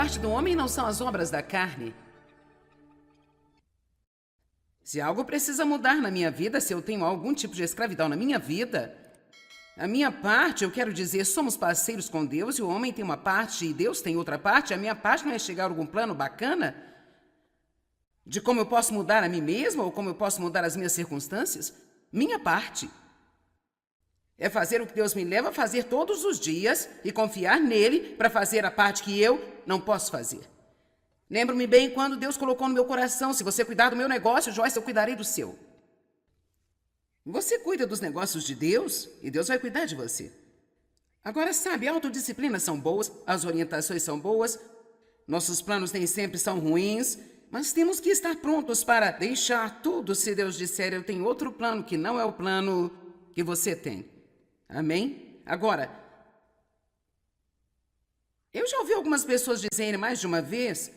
parte do homem não são as obras da carne. Se algo precisa mudar na minha vida, se eu tenho algum tipo de escravidão na minha vida, a minha parte, eu quero dizer, somos parceiros com Deus e o homem tem uma parte e Deus tem outra parte. A minha parte não é chegar a algum plano bacana de como eu posso mudar a mim mesma ou como eu posso mudar as minhas circunstâncias. Minha parte é fazer o que Deus me leva a fazer todos os dias e confiar nele para fazer a parte que eu não posso fazer. Lembro-me bem quando Deus colocou no meu coração: se você cuidar do meu negócio, Joyce, eu cuidarei do seu. Você cuida dos negócios de Deus e Deus vai cuidar de você. Agora, sabe, a autodisciplina são boas, as orientações são boas, nossos planos nem sempre são ruins, mas temos que estar prontos para deixar tudo se Deus disser: eu tenho outro plano que não é o plano que você tem. Amém? Agora, eu já ouvi algumas pessoas dizerem mais de uma vez,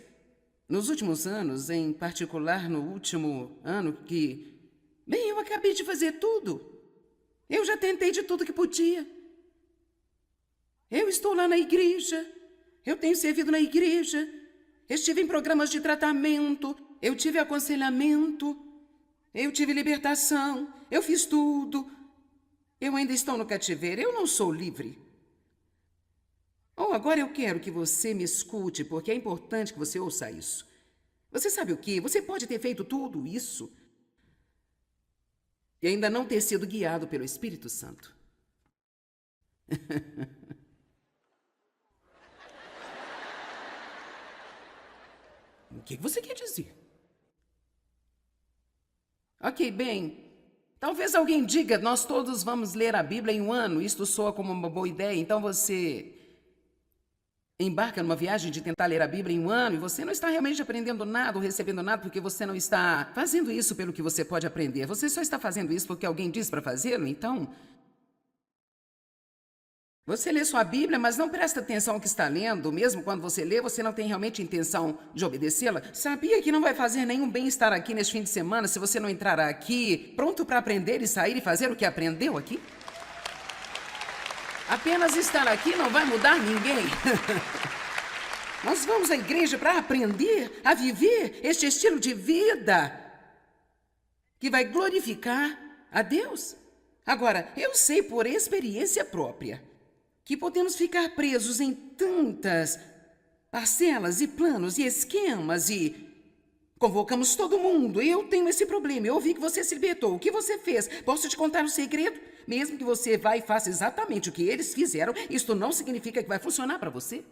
nos últimos anos, em particular no último ano, que, bem, eu acabei de fazer tudo. Eu já tentei de tudo que podia. Eu estou lá na igreja, eu tenho servido na igreja, estive em programas de tratamento, eu tive aconselhamento, eu tive libertação, eu fiz tudo. Eu ainda estou no cativeiro, eu não sou livre. Agora eu quero que você me escute, porque é importante que você ouça isso. Você sabe o quê? Você pode ter feito tudo isso e ainda não ter sido guiado pelo Espírito Santo. O que você quer dizer? Ok, bem, talvez alguém diga: nós todos vamos ler a Bíblia em um ano. Isto soa como uma boa ideia. Então você embarca numa viagem de tentar ler a Bíblia em um ano e você não está realmente aprendendo nada ou recebendo nada porque você não está fazendo isso pelo que você pode aprender. Você só está fazendo isso porque alguém disse para fazê-lo. Então, você lê sua Bíblia, mas não presta atenção ao que está lendo. Mesmo quando você lê, você não tem realmente intenção de obedecê-la. Sabia que não vai fazer nenhum bem estar aqui neste fim de semana se você não entrar aqui pronto para aprender e sair e fazer o que aprendeu aqui? Apenas estar aqui não vai mudar ninguém. Nós vamos à igreja para aprender a viver este estilo de vida que vai glorificar a Deus. Agora, eu sei por experiência própria que podemos ficar presos em tantas parcelas e planos e esquemas e convocamos todo mundo. Eu tenho esse problema. Eu ouvi que você se libertou. O que você fez? Posso te contar um segredo? Mesmo que você vá e faça exatamente o que eles fizeram, isto não significa que vai funcionar para você.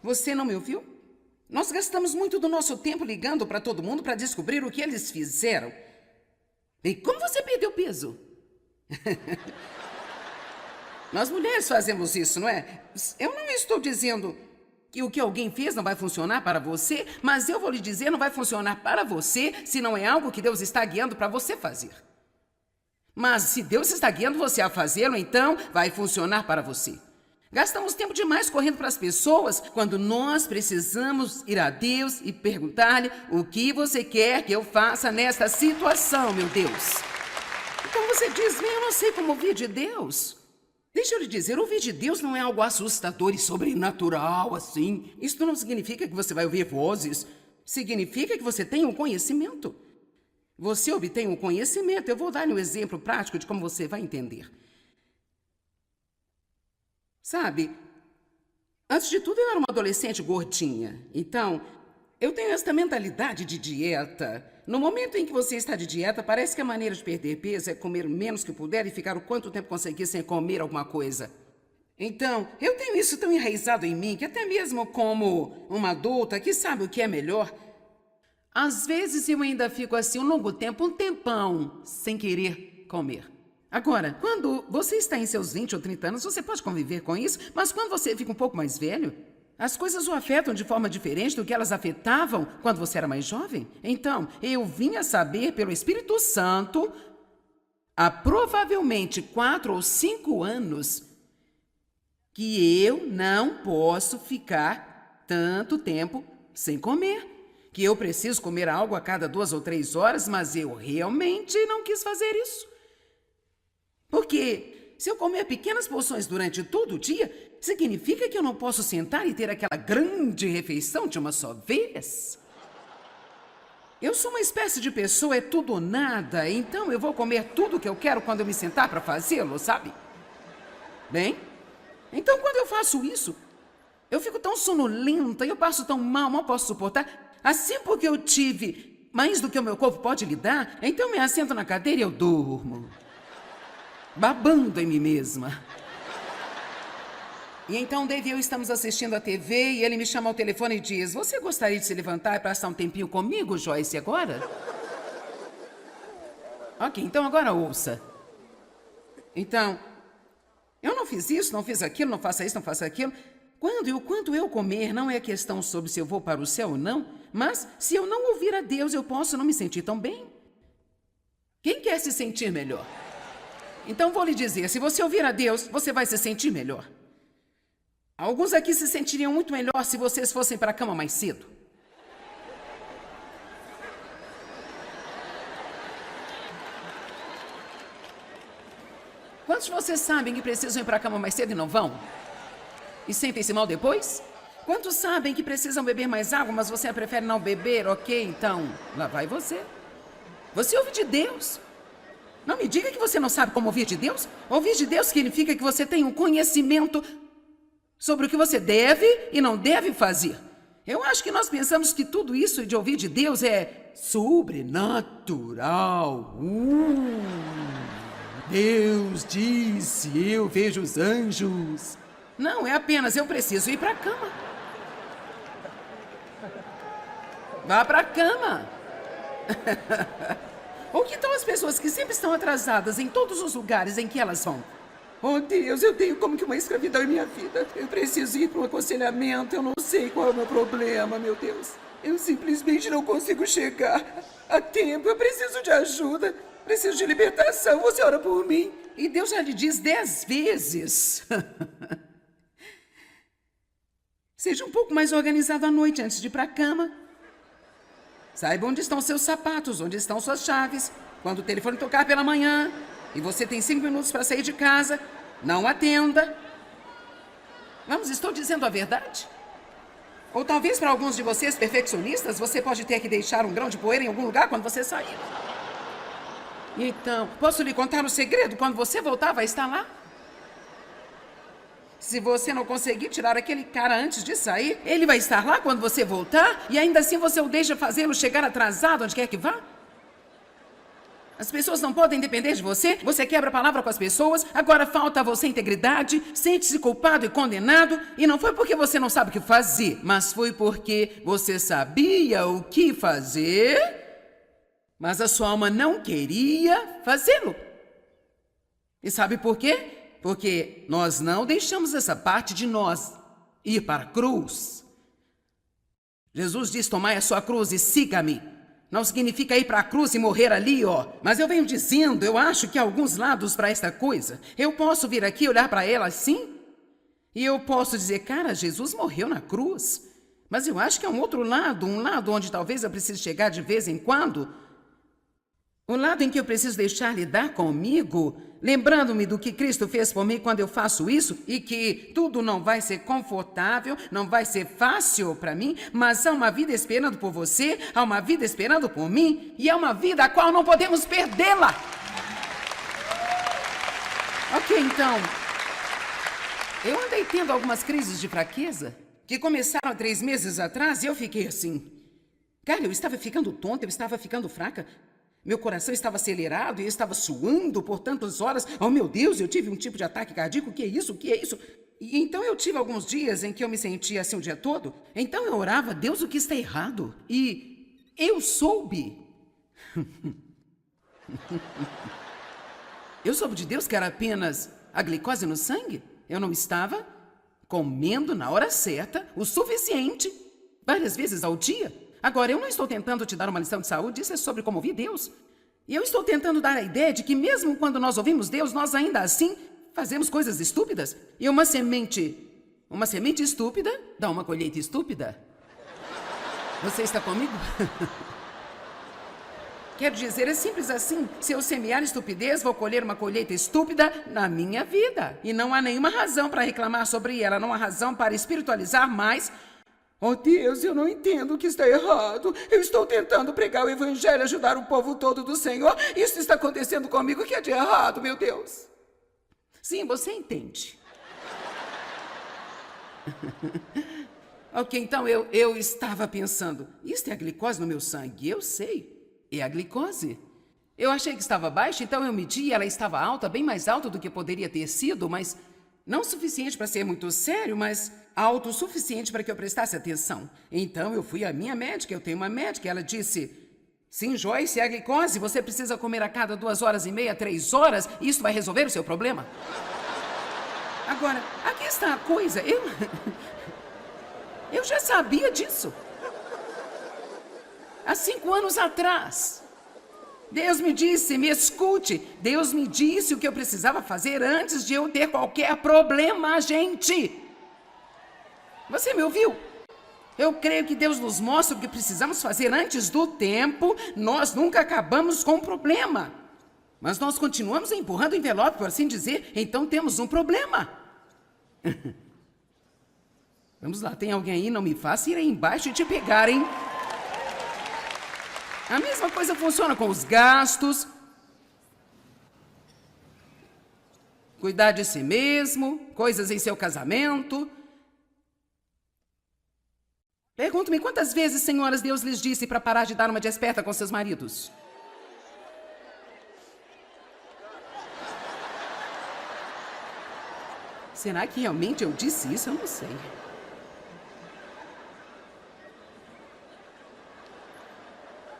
Você não me ouviu? Nós gastamos muito do nosso tempo ligando para todo mundo para descobrir o que eles fizeram. E como você perdeu peso? Nós mulheres fazemos isso, não é? Eu não estou dizendo que o que alguém fez não vai funcionar para você, mas eu vou lhe dizer, não vai funcionar para você se não é algo que Deus está guiando para você fazer. Mas se Deus está guiando você a fazê-lo, então vai funcionar para você. Gastamos tempo demais correndo para as pessoas quando nós precisamos ir a Deus e perguntar-lhe: o que você quer que eu faça nesta situação, meu Deus? Então você diz: eu não sei como ouvir de Deus. Deixa eu lhe dizer, ouvir de Deus não é algo assustador e sobrenatural assim. Isso não significa que você vai ouvir vozes. Significa que você tem um conhecimento. Você obtém um conhecimento. Eu vou dar-lhe um exemplo prático de como você vai entender. Sabe, antes de tudo eu era uma adolescente gordinha. Então, eu tenho esta mentalidade de dieta. No momento em que você está de dieta, parece que a maneira de perder peso é comer menos que puder e ficar o quanto tempo conseguir sem comer alguma coisa. Então, eu tenho isso tão enraizado em mim que até mesmo como uma adulta que sabe o que é melhor, às vezes eu ainda fico assim um longo tempo, um tempão, sem querer comer. Agora, quando você está em seus 20 ou 30 anos, você pode conviver com isso, mas quando você fica um pouco mais velho, as coisas o afetam de forma diferente do que elas afetavam quando você era mais jovem. Então, eu vim a saber pelo Espírito Santo, há provavelmente 4 ou 5 anos, que eu não posso ficar tanto tempo sem comer. Que eu preciso comer algo a cada 2 ou 3 horas, mas eu realmente não quis fazer isso. Porque se eu comer pequenas porções durante todo o dia, significa que eu não posso sentar e ter aquela grande refeição de uma só vez? Eu sou uma espécie de pessoa, é tudo ou nada, então eu vou comer tudo que eu quero quando eu me sentar para fazê-lo, sabe? Bem, então quando eu faço isso, eu fico tão sonolenta, eu passo tão mal posso suportar. Assim porque eu tive mais do que o meu corpo pode lidar, então eu me assento na cadeira e eu durmo, babando em mim mesma. E então Dave e eu estamos assistindo a TV e ele me chama ao telefone e diz: você gostaria de se levantar e passar um tempinho comigo, Joyce, agora? Ok, então agora ouça. Então, eu não fiz isso, não fiz aquilo, não faça isso, não faça aquilo. Quando e o quanto eu comer não é questão sobre se eu vou para o céu ou não, mas se eu não ouvir a Deus, eu posso não me sentir tão bem. Quem quer se sentir melhor? Então vou lhe dizer, se você ouvir a Deus, você vai se sentir melhor. Alguns aqui se sentiriam muito melhor se vocês fossem para a cama mais cedo. Quantos de vocês sabem que precisam ir para a cama mais cedo e não vão? E sentem-se mal depois? Quantos sabem que precisam beber mais água, mas você prefere não beber? Ok, então, lá vai você. Você ouve de Deus. Não me diga que você não sabe como ouvir de Deus. Ouvir de Deus significa que você tem um conhecimento sobre o que você deve e não deve fazer. Eu acho que nós pensamos que tudo isso de ouvir de Deus é sobrenatural. Deus disse, eu vejo os anjos. Não, é apenas eu preciso ir para a cama. Vá para a cama. Ou que tal as pessoas que sempre estão atrasadas em todos os lugares em que elas vão? Oh, Deus, eu tenho como que uma escravidão em minha vida. Eu preciso ir para um aconselhamento. Eu não sei qual é o meu problema, meu Deus. Eu simplesmente não consigo chegar a tempo. Eu preciso de ajuda. Preciso de libertação. Você ora por mim. E Deus já lhe diz 10 vezes. Seja um pouco mais organizado à noite antes de ir para a cama. Saiba onde estão seus sapatos, onde estão suas chaves. Quando o telefone tocar pela manhã e você tem 5 minutos para sair de casa, não atenda. Vamos, estou dizendo a verdade? Ou talvez para alguns de vocês perfeccionistas, você pode ter que deixar um grão de poeira em algum lugar quando você sair. Então, posso lhe contar o segredo? Quando você voltar, vai estar lá. Se você não conseguir tirar aquele cara antes de sair, ele vai estar lá quando você voltar e ainda assim você o deixa fazê-lo chegar atrasado onde quer que vá? As pessoas não podem depender de você, você quebra a palavra com as pessoas, agora falta a você integridade, sente-se culpado e condenado, e não foi porque você não sabe o que fazer, mas foi porque você sabia o que fazer, mas a sua alma não queria fazê-lo. E sabe por quê? Porque nós não deixamos essa parte de nós ir para a cruz. Jesus diz, tomai a sua cruz e siga-me. Não significa ir para a cruz e morrer ali, ó. Mas eu venho dizendo, eu acho que há alguns lados para esta coisa. Eu posso vir aqui olhar para ela assim, e eu posso dizer, cara, Jesus morreu na cruz. Mas eu acho que há um outro lado, um lado onde talvez eu precise chegar de vez em quando. O lado em que eu preciso deixar lidar comigo, lembrando-me do que Cristo fez por mim quando eu faço isso, e que tudo não vai ser confortável, não vai ser fácil para mim, mas há uma vida esperando por você, há uma vida esperando por mim, e é uma vida a qual não podemos perdê-la. Ok, então, eu andei tendo algumas crises de fraqueza, que começaram há 3 meses atrás, e eu fiquei assim. Cara, eu estava ficando tonta, eu estava ficando fraca. Meu coração estava acelerado e eu estava suando por tantas horas. Oh, meu Deus, eu tive um tipo de ataque cardíaco. O que é isso? O que é isso? E então eu tive alguns dias em que eu me sentia assim o dia todo. Então eu orava, Deus, o que está errado? E eu soube. Eu soube de Deus que era apenas a glicose no sangue. Eu não estava comendo na hora certa o suficiente, várias vezes ao dia. Agora, eu não estou tentando te dar uma lição de saúde, isso é sobre como ouvir Deus. E eu estou tentando dar a ideia de que mesmo quando nós ouvimos Deus, nós ainda assim fazemos coisas estúpidas. E uma semente estúpida dá uma colheita estúpida. Você está comigo? Quero dizer, é simples assim. Se eu semear estupidez, vou colher uma colheita estúpida na minha vida. E não há nenhuma razão para reclamar sobre ela, não há razão para espiritualizar mais. Oh Deus, eu não entendo o que está errado. Eu estou tentando pregar o evangelho, ajudar o povo todo do Senhor. Isso está acontecendo comigo, o que é de errado, meu Deus? Sim, você entende. Ok, então eu estava pensando, isso é a glicose no meu sangue? Eu sei, é a glicose. Eu achei que estava baixa, então eu medi e ela estava alta, bem mais alta do que poderia ter sido, mas não o suficiente para ser muito sério, mas alto o suficiente para que eu prestasse atenção. Então eu fui à minha médica, eu tenho uma médica, ela disse: sim, Joyce, é a glicose, você precisa comer a cada 2h30, 3 horas, e isso vai resolver o seu problema. Agora, aqui está a coisa, eu já sabia disso. Há 5 anos atrás. Deus me disse, me escute, Deus me disse o que eu precisava fazer antes de eu ter qualquer problema, gente. Você me ouviu? Eu creio que Deus nos mostra o que precisamos fazer antes do tempo. Nós nunca acabamos com o problema. Mas nós continuamos empurrando o envelope, por assim dizer, então temos um problema. Vamos lá, tem alguém aí? Não me faça ir aí embaixo e te pegar, hein? A mesma coisa funciona com os gastos. Cuidar de si mesmo, coisas em seu casamento. Pergunto-me quantas vezes, senhoras, Deus lhes disse para parar de dar uma de esperta com seus maridos? Será que realmente eu disse isso? Eu não sei.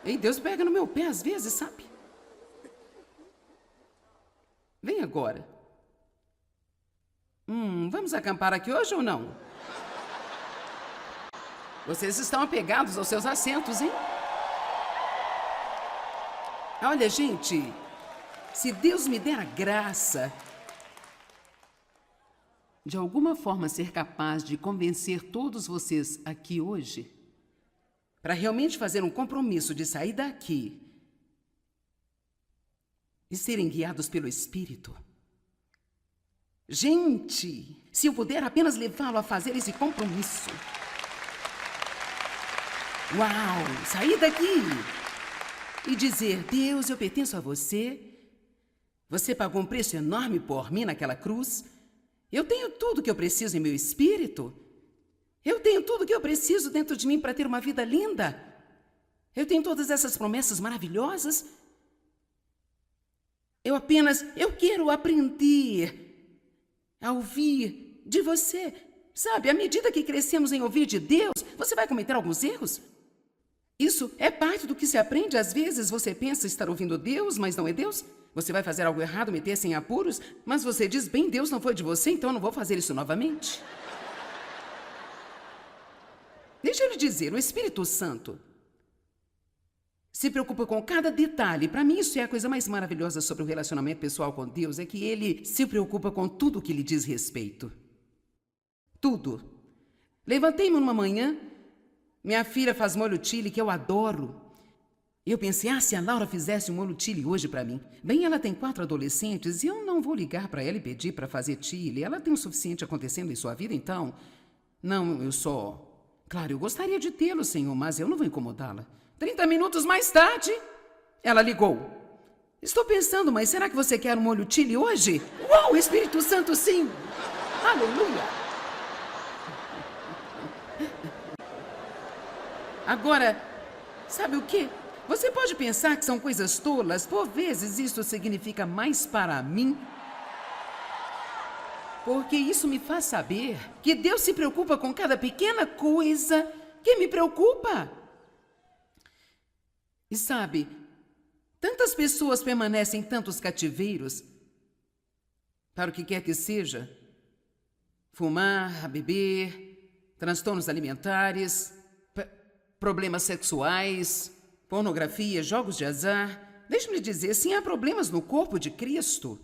E Deus pega no meu pé às vezes, sabe? Vem agora. Vamos acampar aqui hoje ou não? Vocês estão apegados aos seus assentos, hein? Olha, gente, se Deus me der a graça de alguma forma ser capaz de convencer todos vocês aqui hoje, para realmente fazer um compromisso de sair daqui e serem guiados pelo Espírito. Gente, se eu puder apenas levá-lo a fazer esse compromisso. Uau, sair daqui e dizer: Deus, eu pertenço a você. Você pagou um preço enorme por mim naquela cruz. Eu tenho tudo que eu preciso em meu espírito. Eu tenho tudo que eu preciso dentro de mim para ter uma vida linda. Eu tenho todas essas promessas maravilhosas. Eu quero aprender a ouvir de você. Sabe, à medida que crescemos em ouvir de Deus, você vai cometer alguns erros. Isso é parte do que se aprende. Às vezes você pensa estar ouvindo Deus, mas não é Deus. Você vai fazer algo errado, meter-se em apuros, mas você diz: bem, Deus não foi de você, então eu não vou fazer isso novamente. Deixa eu lhe dizer, o Espírito Santo se preocupa com cada detalhe. Para mim, isso é a coisa mais maravilhosa sobre o relacionamento pessoal com Deus, é que Ele se preocupa com tudo que lhe diz respeito. Tudo. Levantei-me uma manhã, minha filha faz molho chili, que eu adoro. Eu pensei, se a Laura fizesse um molho chili hoje para mim. Bem, ela tem 4 adolescentes e eu não vou ligar para ela e pedir para fazer chili. Ela tem o suficiente acontecendo em sua vida, então... Não, eu só... Claro, eu gostaria de tê-lo, Senhor, mas eu não vou incomodá-la. 30 minutos mais tarde, ela ligou. Estou pensando, mas será que você quer um molho chili hoje? Uau, Espírito Santo, sim! Aleluia! Agora, sabe o quê? Você pode pensar que são coisas tolas. Por vezes, isso significa mais para mim. Porque isso me faz saber que Deus se preocupa com cada pequena coisa que me preocupa. E sabe, tantas pessoas permanecem em tantos cativeiros, para o que quer que seja, fumar, beber, transtornos alimentares, problemas sexuais, pornografia, jogos de azar. Deixe-me lhe dizer, sim, há problemas no corpo de Cristo.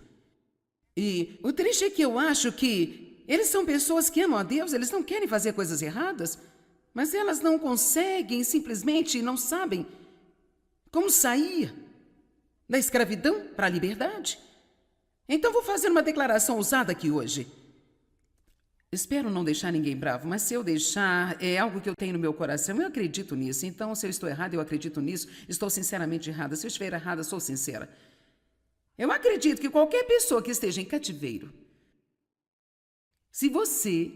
E o triste é que eu acho que eles são pessoas que amam a Deus, eles não querem fazer coisas erradas, mas elas não conseguem, simplesmente não sabem como sair Da escravidão para a liberdade. Então vou fazer uma declaração ousada aqui hoje. Espero não deixar ninguém bravo, mas se eu deixar, é algo que eu tenho no meu coração. Eu acredito nisso. Então, se eu estou errada, eu acredito nisso. Estou sinceramente errada. Se eu estiver errada, sou sincera. Eu acredito que qualquer pessoa que esteja em cativeiro, se você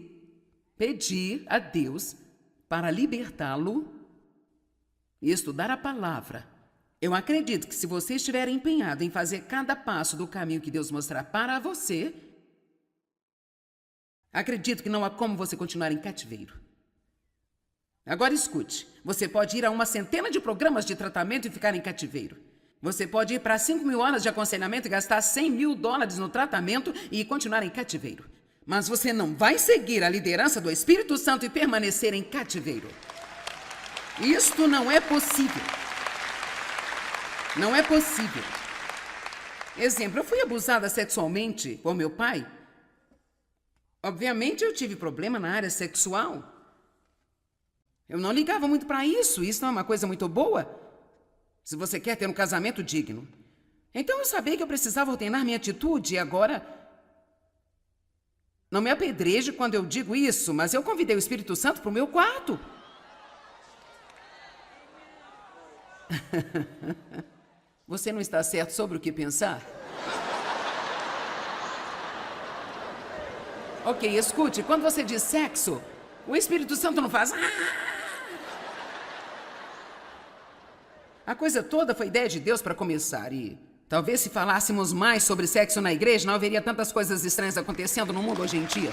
pedir a Deus para libertá-lo e estudar a palavra, eu acredito que se você estiver empenhado em fazer cada passo do caminho que Deus mostrar para você, acredito que não há como você continuar em cativeiro. Agora escute, você pode ir a uma centena de programas de tratamento e ficar em cativeiro. Você pode ir para 5.000 horas de aconselhamento e gastar $100.000 no tratamento e continuar em cativeiro. Mas você não vai seguir a liderança do Espírito Santo e permanecer em cativeiro. Isto não é possível. Não é possível. Exemplo, eu fui abusada sexualmente por meu pai. Obviamente eu tive problema na área sexual. Eu não ligava muito para isso. Isso não é uma coisa muito boa. Se você quer ter um casamento digno. Então eu sabia que eu precisava ordenar minha atitude e agora... Não me apedreje quando eu digo isso, mas eu convidei o Espírito Santo para o meu quarto. Você não está certo sobre o que pensar? Ok, escute, quando você diz sexo, o Espírito Santo não faz... A coisa toda foi ideia de Deus para começar e talvez se falássemos mais sobre sexo na igreja, não haveria tantas coisas estranhas acontecendo no mundo hoje em dia.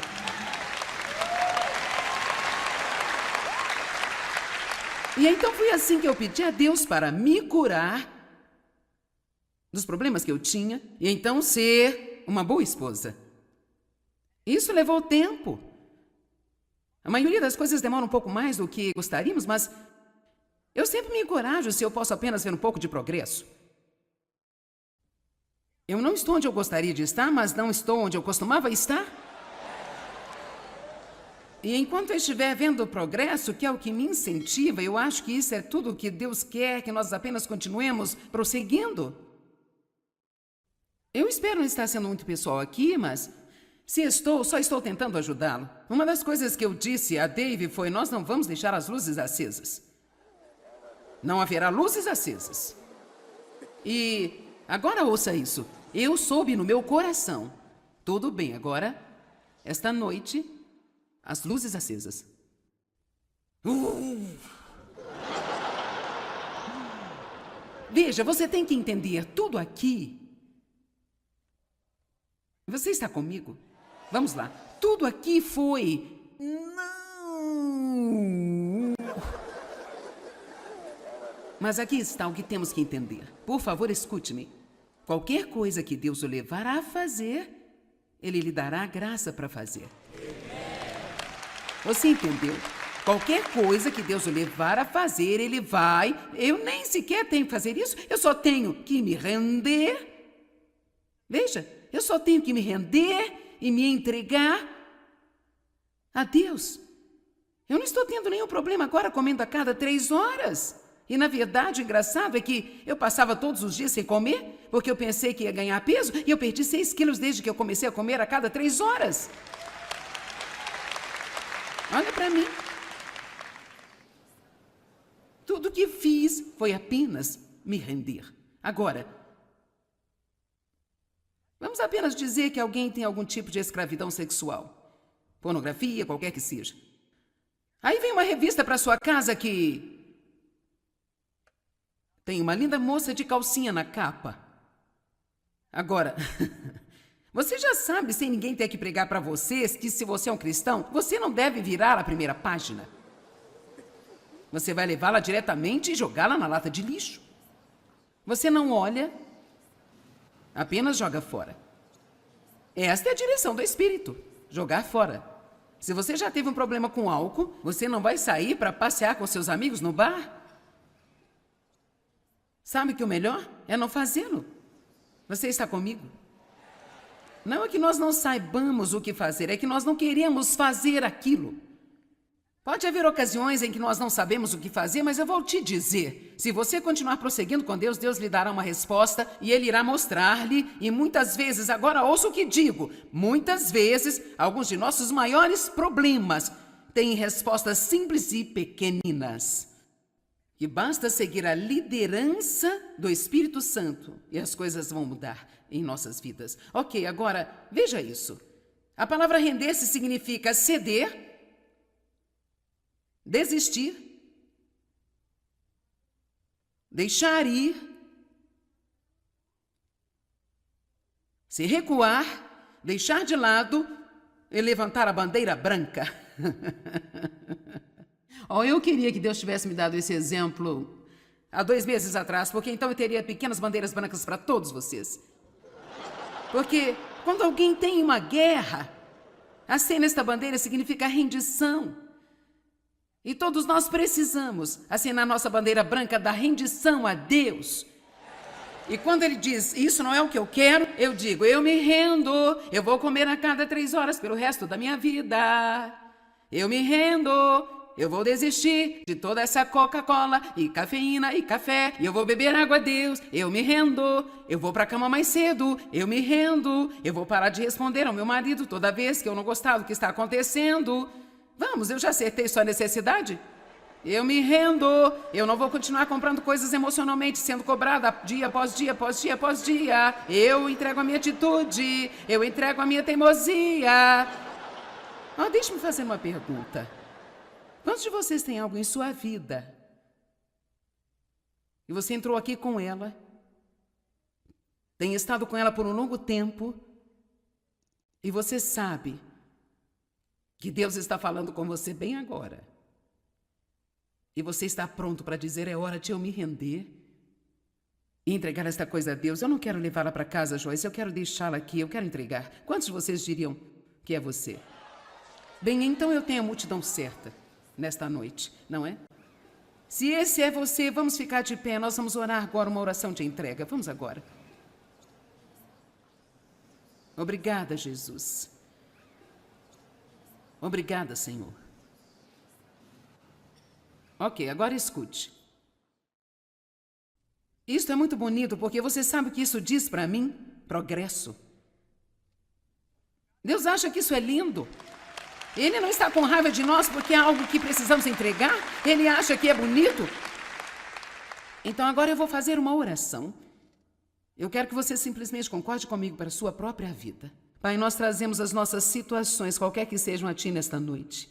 E então foi assim que eu pedi a Deus para me curar dos problemas que eu tinha e então ser uma boa esposa. Isso levou tempo. A maioria das coisas demora um pouco mais do que gostaríamos, mas eu sempre me encorajo se eu posso apenas ver um pouco de progresso. Eu não estou onde eu gostaria de estar, mas não estou onde eu costumava estar. E enquanto eu estiver vendo o progresso, que é o que me incentiva, eu acho que isso é tudo o que Deus quer, que nós apenas continuemos prosseguindo. Eu espero não estar sendo muito pessoal aqui, mas se estou, só estou tentando ajudá-lo. Uma das coisas que eu disse a Dave foi: nós não vamos deixar as luzes acesas. Não haverá luzes acesas. E agora ouça isso. Eu soube no meu coração. Tudo bem, agora, esta noite, as luzes acesas. Veja, você tem que entender tudo aqui. Você está comigo? Vamos lá. Tudo aqui foi... Não. Mas aqui está o que temos que entender. Por favor, escute-me. Qualquer coisa que Deus o levar a fazer, Ele lhe dará a graça para fazer. Você entendeu? Qualquer coisa que Deus o levar a fazer, Ele vai. Eu nem sequer tenho que fazer isso. Eu só tenho que me render. Veja, eu só tenho que me render e me entregar a Deus. Eu não estou tendo nenhum problema agora comendo a cada 3 horas. E, na verdade, o engraçado é que eu passava todos os dias sem comer, porque eu pensei que ia ganhar peso, e eu perdi 6 quilos desde que eu comecei a comer a cada 3 horas. Olha para mim. Tudo que fiz foi apenas me render. Agora, vamos apenas dizer que alguém tem algum tipo de escravidão sexual. Pornografia, qualquer que seja. Aí vem uma revista para sua casa que... tem uma linda moça de calcinha na capa. Agora, você já sabe, sem ninguém ter que pregar para vocês, que se você é um cristão, você não deve virar a primeira página. Você vai levá-la diretamente e jogá-la na lata de lixo. Você não olha, apenas joga fora. Esta é a direção do Espírito, jogar fora. Se você já teve um problema com álcool, você não vai sair para passear com seus amigos no bar? Sabe que o melhor é não fazê-lo. Você está comigo? Não é que nós não saibamos o que fazer, é que nós não queremos fazer aquilo. Pode haver ocasiões em que nós não sabemos o que fazer, mas eu vou te dizer. Se você continuar prosseguindo com Deus, Deus lhe dará uma resposta e Ele irá mostrar-lhe. E muitas vezes, agora ouça o que digo, muitas vezes, alguns de nossos maiores problemas têm respostas simples e pequeninas. E basta seguir a liderança do Espírito Santo e as coisas vão mudar em nossas vidas. Ok, agora, veja isso. A palavra render-se significa ceder, desistir, deixar ir, se recuar, deixar de lado e levantar a bandeira branca. Oh, eu queria que Deus tivesse me dado esse exemplo há 2 meses atrás, porque então eu teria pequenas bandeiras brancas para todos vocês. Porque quando alguém tem uma guerra, acenar esta bandeira significa rendição. E todos nós precisamos acenar nossa bandeira branca da rendição a Deus. E quando ele diz, isso não é o que eu quero, eu digo, eu me rendo, eu vou comer a cada 3 horas pelo resto da minha vida. Eu me rendo, eu vou desistir de toda essa Coca-Cola e cafeína e café, e eu vou beber água a Deus, eu me rendo, eu vou pra cama mais cedo, eu me rendo, eu vou parar de responder ao meu marido toda vez que eu não gostar do que está acontecendo. Vamos, eu já acertei sua necessidade? Eu me rendo, eu não vou continuar comprando coisas emocionalmente, sendo cobrada dia após dia, após dia, após dia. Eu entrego a minha atitude, eu entrego a minha teimosia. Oh, deixe-me fazer uma pergunta. Quantos de vocês têm algo em sua vida? E você entrou aqui com ela, tem estado com ela por um longo tempo, e você sabe que Deus está falando com você bem agora. E você está pronto para dizer, é hora de eu me render e entregar esta coisa a Deus. Eu não quero levá-la para casa, Joyce, eu quero deixá-la aqui, eu quero entregar. Quantos de vocês diriam que é você? Bem, então eu tenho a multidão certa nesta noite, não é? Se esse é você, vamos ficar de pé, nós vamos orar agora uma oração de entrega. Vamos agora. Obrigada, Jesus. Obrigada, Senhor. Ok, agora escute. Isto é muito bonito porque você sabe o que isso diz para mim? Progresso. Deus acha que isso é lindo. Ele não está com raiva de nós porque é algo que precisamos entregar. Ele acha que é bonito. Então agora eu vou fazer uma oração. Eu quero que você simplesmente concorde comigo para a sua própria vida. Pai, nós trazemos as nossas situações, qualquer que sejam, a Ti nesta noite.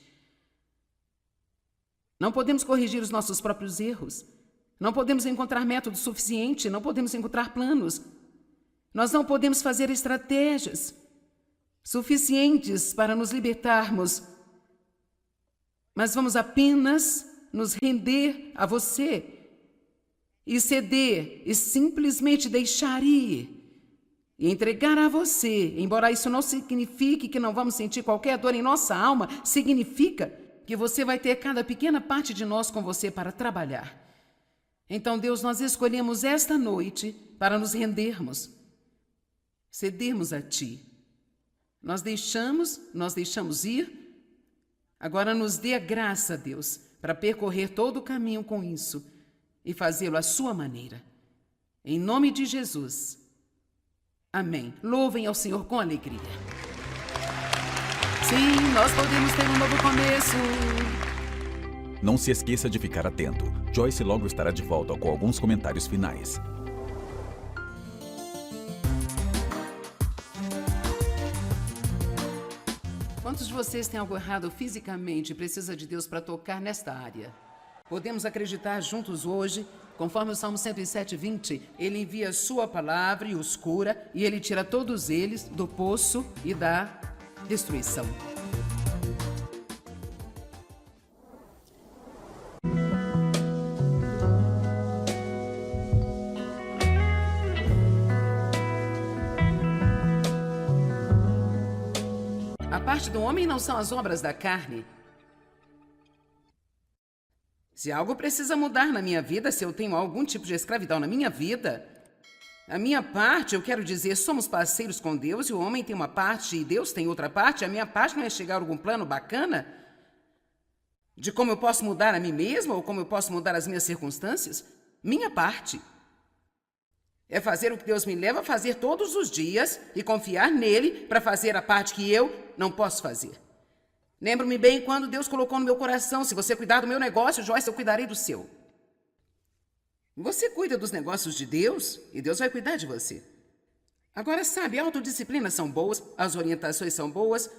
Não podemos corrigir os nossos próprios erros. Não podemos encontrar método suficiente. Não podemos encontrar planos. Nós não podemos fazer estratégias suficientes para nos libertarmos. Mas vamos apenas nos render a você e ceder e simplesmente deixar ir. E entregar a você, embora isso não signifique que não vamos sentir qualquer dor em nossa alma, significa que você vai ter cada pequena parte de nós com você para trabalhar. Então, Deus, nós escolhemos esta noite para nos rendermos, cedermos a Ti. Nós deixamos ir. Agora nos dê a graça, Deus, para percorrer todo o caminho com isso e fazê-lo à sua maneira. Em nome de Jesus. Amém. Louvem ao Senhor com alegria. Sim, nós podemos ter um novo começo. Não se esqueça de ficar atento. Joyce logo estará de volta com alguns comentários finais. Quantos de vocês têm algo errado fisicamente e precisa de Deus para tocar nesta área? Podemos acreditar juntos hoje, conforme o Salmo 107:20, Ele envia a sua palavra e os cura, e Ele tira todos eles do poço e da destruição. A parte do homem não são as obras da carne. Se algo precisa mudar na minha vida, se eu tenho algum tipo de escravidão na minha vida, a minha parte, eu quero dizer, somos parceiros com Deus e o homem tem uma parte e Deus tem outra parte, a minha parte não é chegar a algum plano bacana de como eu posso mudar a mim mesma ou como eu posso mudar as minhas circunstâncias. Minha parte é fazer o que Deus me leva a fazer todos os dias e confiar nele para fazer a parte que eu não posso fazer. Lembro-me bem quando Deus colocou no meu coração: se você cuidar do meu negócio, Joyce, eu cuidarei do seu. Você cuida dos negócios de Deus e Deus vai cuidar de você. Agora, sabe, a autodisciplina são boas, as orientações são boas,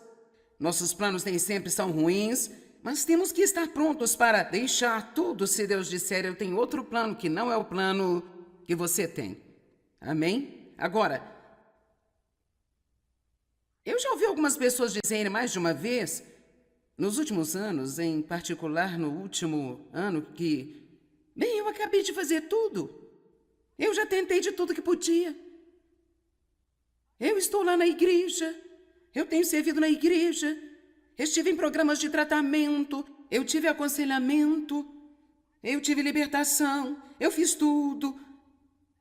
nossos planos nem sempre são ruins, mas temos que estar prontos para deixar tudo se Deus disser: eu tenho outro plano que não é o plano que você tem. Amém? Agora, eu já ouvi algumas pessoas dizerem mais de uma vez, nos últimos anos, em particular no último ano, que, bem, eu acabei de fazer tudo. Eu já tentei de tudo que podia. Eu estou lá na igreja, eu tenho servido na igreja, estive em programas de tratamento, eu tive aconselhamento, eu tive libertação, eu fiz tudo.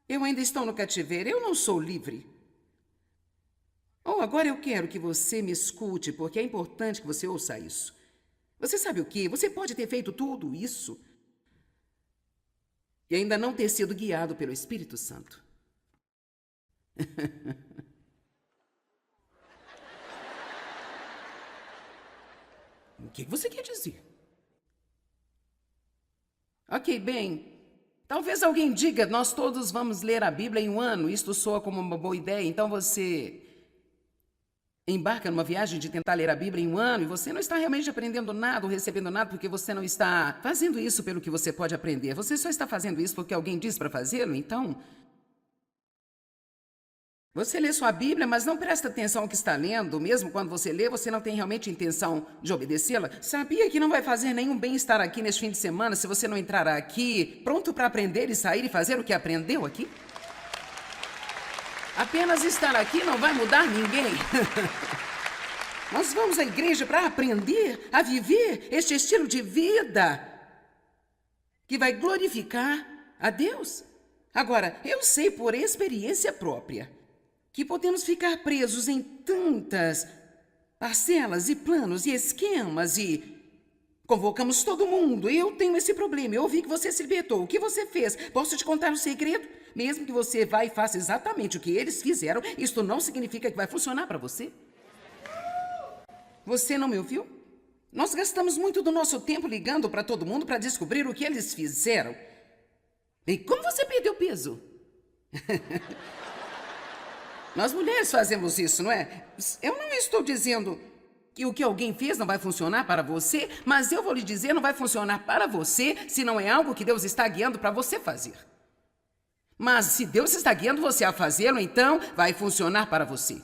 Eu ainda estou no cativeiro, eu não sou livre. Agora eu quero que você me escute, porque é importante que você ouça isso. Você sabe o quê? Você pode ter feito tudo isso e ainda não ter sido guiado pelo Espírito Santo. O que você quer dizer? Ok, bem, talvez alguém diga: nós todos vamos ler a Bíblia em um ano. Isto soa como uma boa ideia. Então você embarca numa viagem de tentar ler a Bíblia em um ano e você não está realmente aprendendo nada ou recebendo nada porque você não está fazendo isso pelo que você pode aprender. Você só está fazendo isso porque alguém disse para fazê-lo. Então, você lê sua Bíblia, mas não presta atenção ao que está lendo. Mesmo quando você lê, você não tem realmente intenção de obedecê-la. Sabia que não vai fazer nenhum bem estar aqui neste fim de semana se você não entrar aqui pronto para aprender e sair e fazer o que aprendeu aqui? Apenas estar aqui não vai mudar ninguém. Nós vamos à igreja para aprender a viver este estilo de vida que vai glorificar a Deus. Agora, eu sei por experiência própria que podemos ficar presos em tantas parcelas e planos e esquemas e convocamos todo mundo. Eu tenho esse problema. Eu ouvi que você se libertou. O que você fez? Posso te contar um segredo? Mesmo que você vá e faça exatamente o que eles fizeram, isto não significa que vai funcionar para você. Você não me ouviu? Nós gastamos muito do nosso tempo ligando para todo mundo para descobrir o que eles fizeram. E como você perdeu peso? Nós mulheres fazemos isso, não é? Eu não estou dizendo que o que alguém fez não vai funcionar para você, mas eu vou lhe dizer, não vai funcionar para você se não é algo que Deus está guiando para você fazer. Mas se Deus está guiando você a fazê-lo, então vai funcionar para você.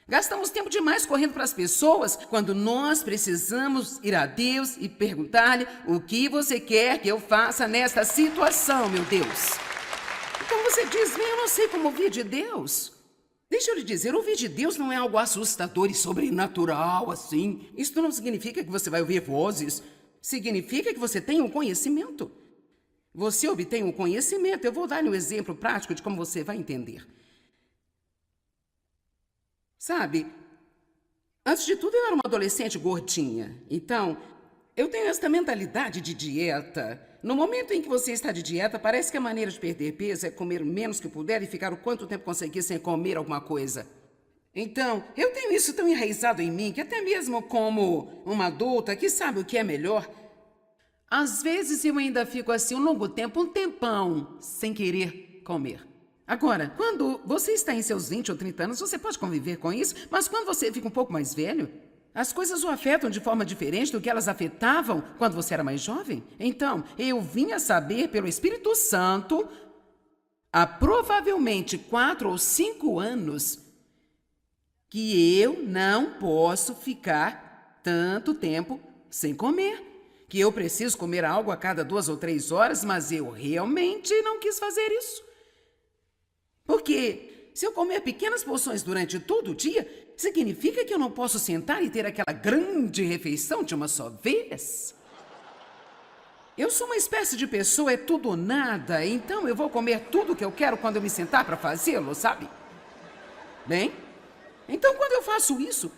Gastamos tempo demais correndo para as pessoas quando nós precisamos ir a Deus e perguntar-lhe: o que você quer que eu faça nesta situação, meu Deus? Então você diz: bem, eu não sei como ouvir de Deus. Deixa eu lhe dizer, ouvir de Deus não é algo assustador e sobrenatural assim. Isso não significa que você vai ouvir vozes. Significa que você tem um conhecimento. Você obtém um conhecimento. Eu vou dar-lhe um exemplo prático de como você vai entender. Sabe, antes de tudo eu era uma adolescente gordinha. Então, eu tenho esta mentalidade de dieta. No momento em que você está de dieta, parece que a maneira de perder peso é comer o menos que puder e ficar o quanto tempo conseguir sem comer alguma coisa. Então, eu tenho isso tão enraizado em mim que até mesmo como uma adulta que sabe o que é melhor, às vezes eu ainda fico assim um longo tempo, um tempão, sem querer comer. Agora, quando você está em seus 20 ou 30 anos, você pode conviver com isso, mas quando você fica um pouco mais velho, as coisas o afetam de forma diferente do que elas afetavam quando você era mais jovem. Então, eu vim a saber pelo Espírito Santo, há provavelmente 4 ou 5 anos, que eu não posso ficar tanto tempo sem comer. Que eu preciso comer algo a cada 2 ou 3 horas, mas eu realmente não quis fazer isso. Porque se eu comer pequenas porções durante todo o dia, significa que eu não posso sentar e ter aquela grande refeição de uma só vez? Eu sou uma espécie de pessoa, é tudo ou nada, então eu vou comer tudo o que eu quero quando eu me sentar para fazê-lo, sabe? Bem, então quando eu faço isso,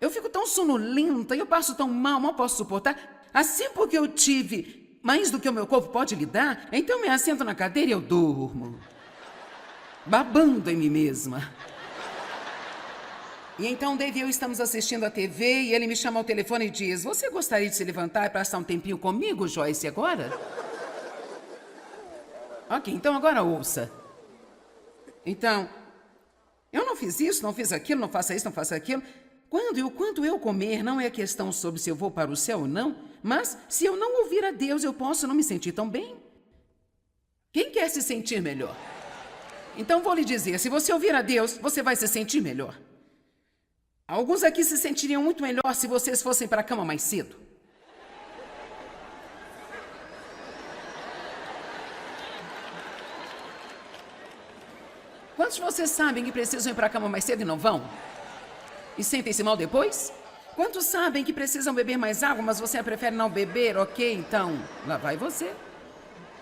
eu fico tão sonolenta, eu passo tão mal, posso suportar. Assim porque eu tive mais do que o meu corpo pode lhe dar, então me assento na cadeira e eu durmo, babando em mim mesma. E então Dave e eu estamos assistindo a TV e ele me chama ao telefone e diz: você gostaria de se levantar e passar um tempinho comigo, Joyce, agora? Ok, então agora ouça. Então, eu não fiz isso, não fiz aquilo, não faça isso, não faça aquilo. Quando e o quanto eu comer não é questão sobre se eu vou para o céu ou não, mas se eu não ouvir a Deus, eu posso não me sentir tão bem. Quem quer se sentir melhor? Então vou lhe dizer, se você ouvir a Deus, você vai se sentir melhor. Alguns aqui se sentiriam muito melhor se vocês fossem para a cama mais cedo. Quantos de vocês sabem que precisam ir para a cama mais cedo e não vão? E sentem-se mal depois? Quantos sabem que precisam beber mais água, mas você prefere não beber? Ok, então, lá vai você.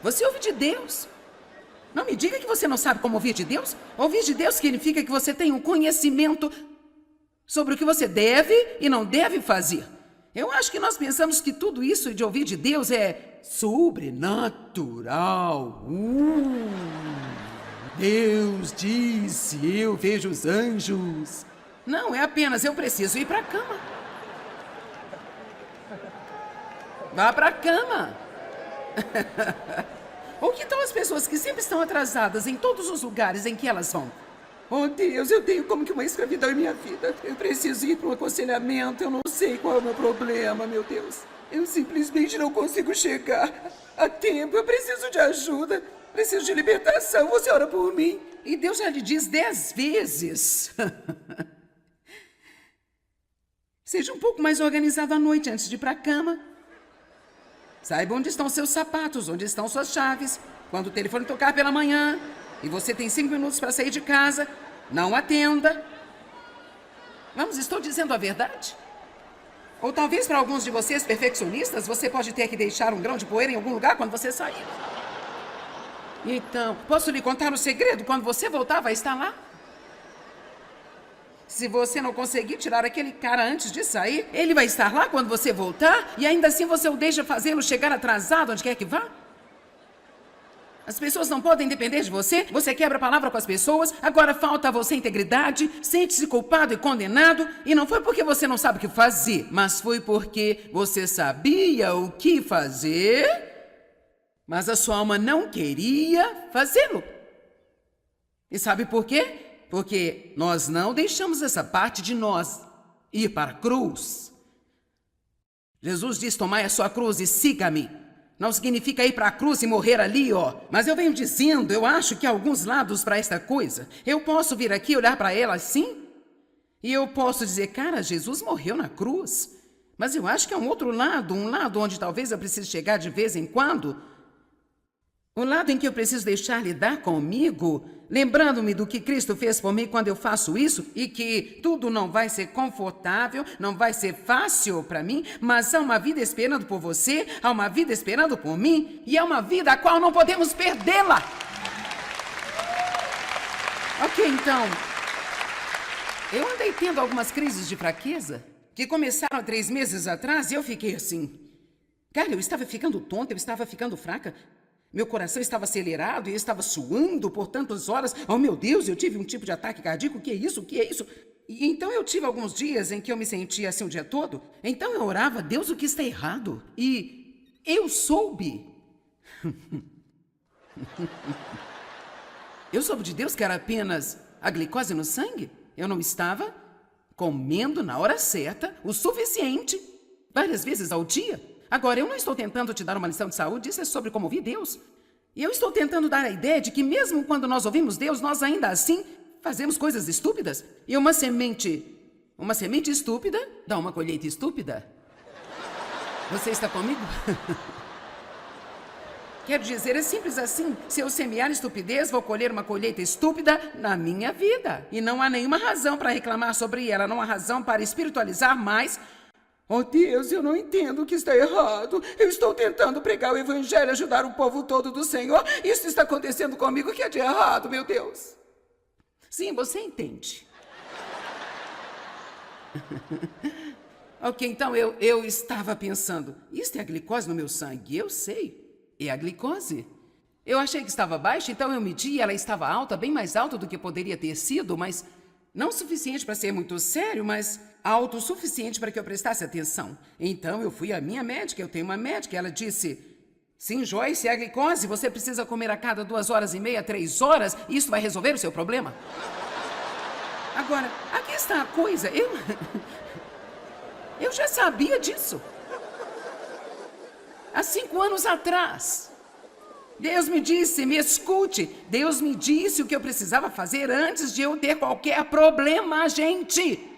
Você ouve de Deus. Não me diga que você não sabe como ouvir de Deus. Ouvir de Deus significa que você tem um conhecimento sobre o que você deve e não deve fazer. Eu acho que nós pensamos que tudo isso de ouvir de Deus é sobrenatural. Deus disse, eu vejo os anjos. Não, é apenas eu preciso ir para a cama. Vá para a cama. Ou que tal as pessoas que sempre estão atrasadas em todos os lugares em que elas vão? Oh, Deus, eu tenho como que uma escravidão em minha vida. Eu preciso ir para um aconselhamento. Eu não sei qual é o meu problema, meu Deus. Eu simplesmente não consigo chegar a tempo. Eu preciso de ajuda. Preciso de libertação. Você ora por mim. E Deus já lhe diz 10 vezes. Seja um pouco mais organizado à noite antes de ir para a cama. Saiba onde estão seus sapatos, onde estão suas chaves. Quando o telefone tocar pela manhã e você tem 5 minutos para sair de casa, não atenda. Vamos, estou dizendo a verdade? Ou talvez para alguns de vocês perfeccionistas, você pode ter que deixar um grão de poeira em algum lugar quando você sair. Então, posso lhe contar um segredo? Quando você voltar, vai estar lá. Se você não conseguir tirar aquele cara antes de sair, ele vai estar lá quando você voltar e ainda assim você o deixa fazê-lo chegar atrasado onde quer que vá? As pessoas não podem depender de você, você quebra a palavra com as pessoas, agora falta a você integridade, sente-se culpado e condenado, e não foi porque você não sabe o que fazer, mas foi porque você sabia o que fazer, mas a sua alma não queria fazê-lo. E sabe por quê? Porque nós não deixamos essa parte de nós ir para a cruz. Jesus diz, tomai a sua cruz e siga-me. Não significa ir para a cruz e morrer ali, ó. Mas eu venho dizendo, eu acho que há alguns lados para esta coisa. Eu posso vir aqui olhar para ela assim, e eu posso dizer, cara, Jesus morreu na cruz. Mas eu acho que há um outro lado, um lado onde talvez eu precise chegar de vez em quando. O lado em que eu preciso deixar lidar comigo, lembrando-me do que Cristo fez por mim quando eu faço isso, e que tudo não vai ser confortável, não vai ser fácil para mim, mas há uma vida esperando por você, há uma vida esperando por mim, e é uma vida a qual não podemos perdê-la. Ok, então, eu andei tendo algumas crises de fraqueza, que começaram há 3 meses atrás, e eu fiquei assim. Cara, eu estava ficando tonta, eu estava ficando fraca. Meu coração estava acelerado e eu estava suando por tantas horas. Oh, meu Deus, eu tive um tipo de ataque cardíaco. O que é isso? O que é isso? E então eu tive alguns dias em que eu me sentia assim o dia todo. Então eu orava, Deus, o que está errado? E eu soube. Eu soube de Deus que era apenas a glicose no sangue. Eu não estava comendo na hora certa o suficiente, várias vezes ao dia. Agora, eu não estou tentando te dar uma lição de saúde, isso é sobre como ouvir Deus. E eu estou tentando dar a ideia de que mesmo quando nós ouvimos Deus, nós ainda assim fazemos coisas estúpidas. E uma semente estúpida dá uma colheita estúpida. Você está comigo? Quero dizer, é simples assim. Se eu semear estupidez, vou colher uma colheita estúpida na minha vida. E não há nenhuma razão para reclamar sobre ela, não há razão para espiritualizar mais. Oh, Deus, eu não entendo o que está errado. Eu estou tentando pregar o evangelho, ajudar o povo todo do Senhor. Isso está acontecendo comigo, o que é de errado, meu Deus? Sim, você entende. Ok, então eu estava pensando, isso é a glicose no meu sangue, eu sei, é a glicose. Eu achei que estava baixa, então eu medi e ela estava alta, bem mais alta do que poderia ter sido, mas não o suficiente para ser muito sério, mas alto o suficiente para que eu prestasse atenção. Então eu fui à minha médica, eu tenho uma médica, e ela disse: sim, Joyce, é a glicose, você precisa comer a cada 2h30, 3 horas, e isso vai resolver o seu problema. Agora, aqui está a coisa, eu já sabia disso. Há 5 anos atrás. Deus me disse, me escute, Deus me disse o que eu precisava fazer antes de eu ter qualquer problema, gente.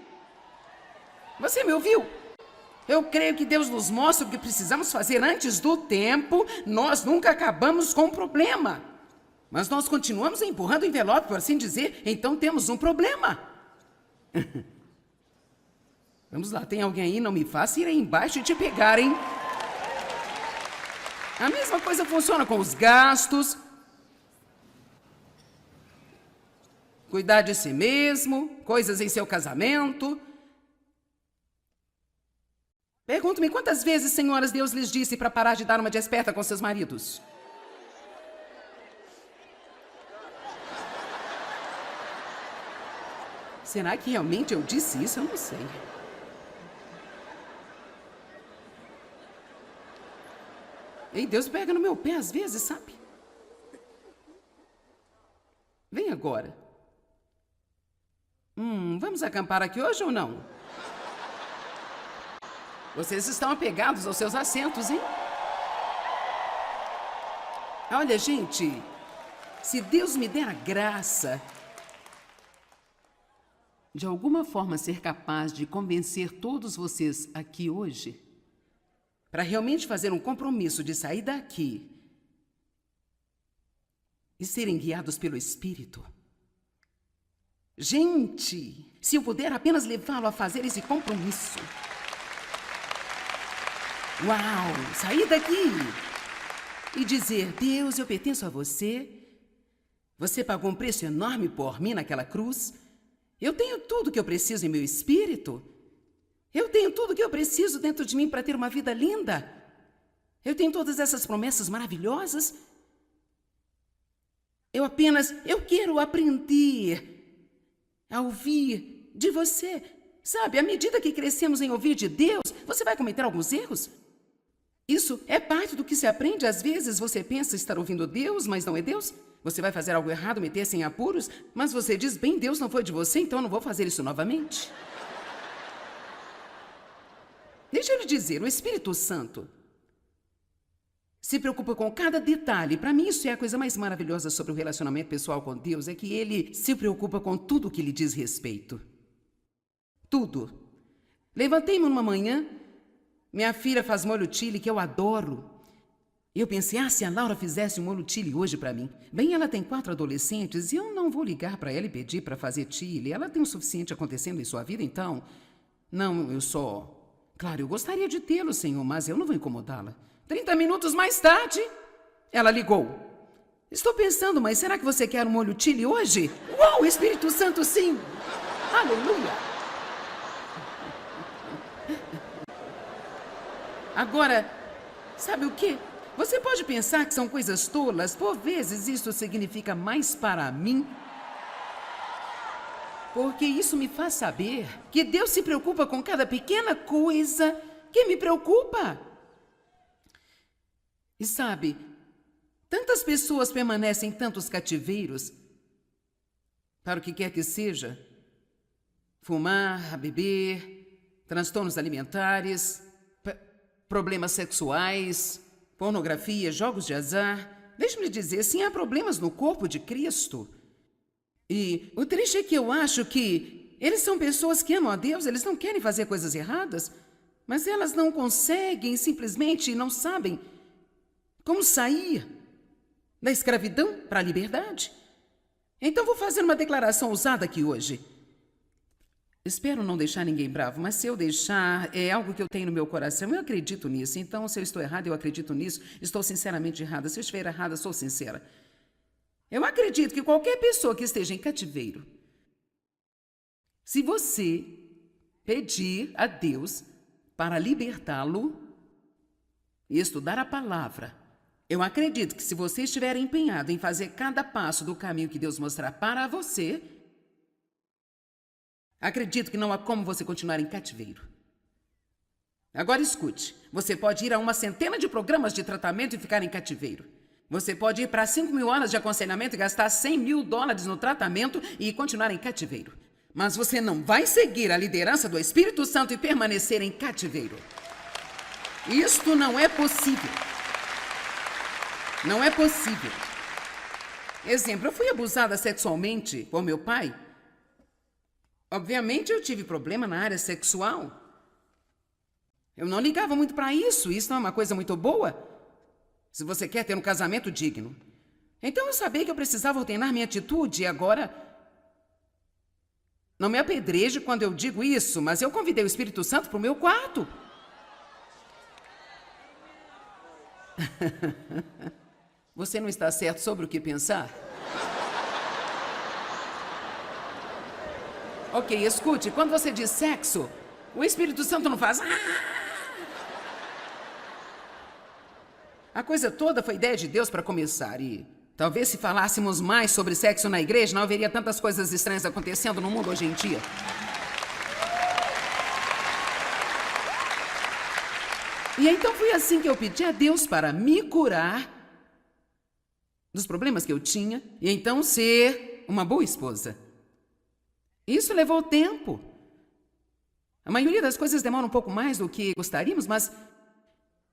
Você me ouviu? Eu creio que Deus nos mostra o que precisamos fazer antes do tempo. Nós nunca acabamos com o problema. Mas nós continuamos empurrando o envelope, por assim dizer, então temos um problema. Vamos lá, tem alguém aí? Não me faça ir aí embaixo e te pegar, hein? A mesma coisa funciona com os gastos. Cuidar de si mesmo, coisas em seu casamento. Pergunto-me quantas vezes, senhoras, Deus lhes disse para parar de dar uma de esperta com seus maridos? Será que realmente eu disse isso? Eu não sei. Ei, Deus pega no meu pé às vezes, sabe? Vem agora. Vamos acampar aqui hoje ou não? Vocês estão apegados aos seus assentos, hein? Olha, gente, se Deus me der a graça de alguma forma ser capaz de convencer todos vocês aqui hoje, para realmente fazer um compromisso de sair daqui e serem guiados pelo Espírito. Gente, se eu puder apenas levá-lo a fazer esse compromisso. Uau, sair daqui e dizer: Deus, eu pertenço a você. Você pagou um preço enorme por mim naquela cruz. Eu tenho tudo que eu preciso em meu espírito. Eu tenho tudo que eu preciso dentro de mim para ter uma vida linda. Eu tenho todas essas promessas maravilhosas. Eu quero aprender a ouvir de você. Sabe, à medida que crescemos em ouvir de Deus, você vai cometer alguns erros. Isso é parte do que se aprende. Às vezes você pensa estar ouvindo Deus, mas não é Deus. Você vai fazer algo errado, meter-se em apuros, mas você diz: bem, Deus não foi de você, então eu não vou fazer isso novamente. Deixa eu lhe dizer, o Espírito Santo se preocupa com cada detalhe. Para mim, isso é a coisa mais maravilhosa sobre o relacionamento pessoal com Deus, é que Ele se preocupa com tudo o que lhe diz respeito. Tudo. Levantei-me uma manhã, minha filha faz molho chili, que eu adoro. Eu pensei, se a Laura fizesse um molho chili hoje para mim. Bem, ela tem 4 adolescentes e eu não vou ligar para ela e pedir para fazer chili. Ela tem o suficiente acontecendo em sua vida, então... Não, eu só... Claro, eu gostaria de tê-lo, Senhor, mas eu não vou incomodá-la. 30 minutos mais tarde, ela ligou. Estou pensando, mas será que você quer um molho chili hoje? Uau, Espírito Santo, sim! Aleluia! Agora, sabe o quê? Você pode pensar que são coisas tolas. Por vezes, isso significa mais para mim. Porque isso me faz saber que Deus se preocupa com cada pequena coisa que me preocupa. E sabe, tantas pessoas permanecem em tantos cativeiros, para o que quer que seja, fumar, beber, transtornos alimentares, problemas sexuais, pornografia, jogos de azar. Deixe-me lhe dizer, sim, há problemas no corpo de Cristo. E o triste é que eu acho que eles são pessoas que amam a Deus, eles não querem fazer coisas erradas, mas elas não conseguem, simplesmente não sabem como sair da escravidão para a liberdade. Então vou fazer uma declaração ousada aqui hoje. Espero não deixar ninguém bravo, mas se eu deixar, é algo que eu tenho no meu coração. Eu acredito nisso. Então, se eu estou errada, eu acredito nisso. Estou sinceramente errada. Se eu estiver errada, sou sincera. Eu acredito que qualquer pessoa que esteja em cativeiro, se você pedir a Deus para libertá-lo e estudar a palavra. Eu acredito que se você estiver empenhado em fazer cada passo do caminho que Deus mostrar para você, acredito que não há como você continuar em cativeiro. Agora escute, você pode ir a uma centena de programas de tratamento e ficar em cativeiro. Você pode ir para 5.000 horas de aconselhamento e gastar $100.000 no tratamento e continuar em cativeiro. Mas você não vai seguir a liderança do Espírito Santo e permanecer em cativeiro. Isto não é possível. Não é possível. Exemplo, eu fui abusada sexualmente por meu pai. Obviamente eu tive problema na área sexual. Eu não ligava muito para isso. Isso não é uma coisa muito boa. Se você quer ter um casamento digno. Então eu sabia que eu precisava ordenar minha atitude e agora... Não me apedreje quando eu digo isso, mas eu convidei o Espírito Santo para o meu quarto. Você não está certo sobre o que pensar? Ok, escute, quando você diz sexo, o Espírito Santo não faz... A coisa toda foi ideia de Deus para começar e... Talvez se falássemos mais sobre sexo na igreja, não haveria tantas coisas estranhas acontecendo no mundo hoje em dia. E então foi assim que eu pedi a Deus para me curar dos problemas que eu tinha e então ser uma boa esposa. Isso levou tempo. A maioria das coisas demora um pouco mais do que gostaríamos, mas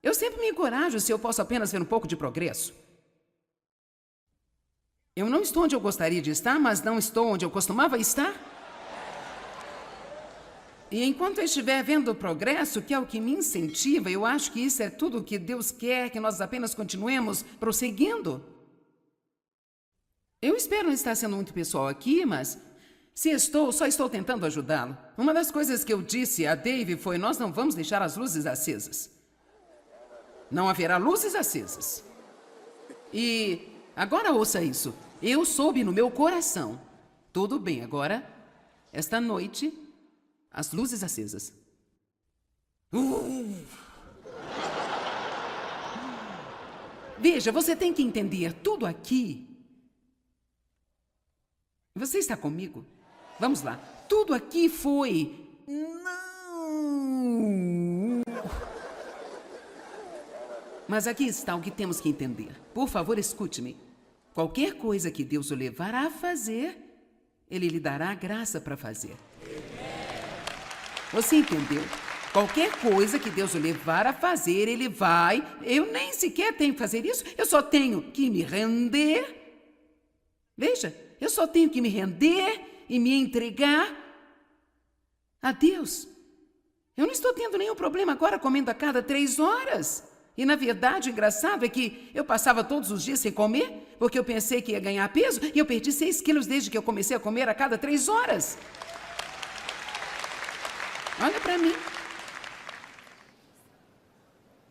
eu sempre me encorajo se eu posso apenas ver um pouco de progresso. Eu não estou onde eu gostaria de estar, mas não estou onde eu costumava estar. E enquanto eu estiver vendo o progresso, que é o que me incentiva, eu acho que isso é tudo o que Deus quer, que nós apenas continuemos prosseguindo. Eu espero não estar sendo muito pessoal aqui, mas se estou, só estou tentando ajudá-lo. Uma das coisas que eu disse a Dave foi: nós não vamos deixar as luzes acesas. Não haverá luzes acesas. E... agora ouça isso. Eu soube no meu coração. Tudo bem, agora, esta noite, as luzes acesas. Veja, você tem que entender tudo aqui. Você está comigo? Vamos lá. Tudo aqui foi... Não. Mas aqui está o que temos que entender. Por favor, escute-me. Qualquer coisa que Deus o levar a fazer, Ele lhe dará a graça para fazer. Você entendeu? Qualquer coisa que Deus o levar a fazer, Ele vai... Eu nem sequer tenho que fazer isso. Eu só tenho que me render. Veja, eu só tenho que me render e me entregar a Deus. Eu não estou tendo nenhum problema agora comendo a cada 3 horas. E, na verdade, o engraçado é que eu passava todos os dias sem comer, porque eu pensei que ia ganhar peso, e eu perdi 6 quilos desde que eu comecei a comer a cada 3 horas. Olha para mim.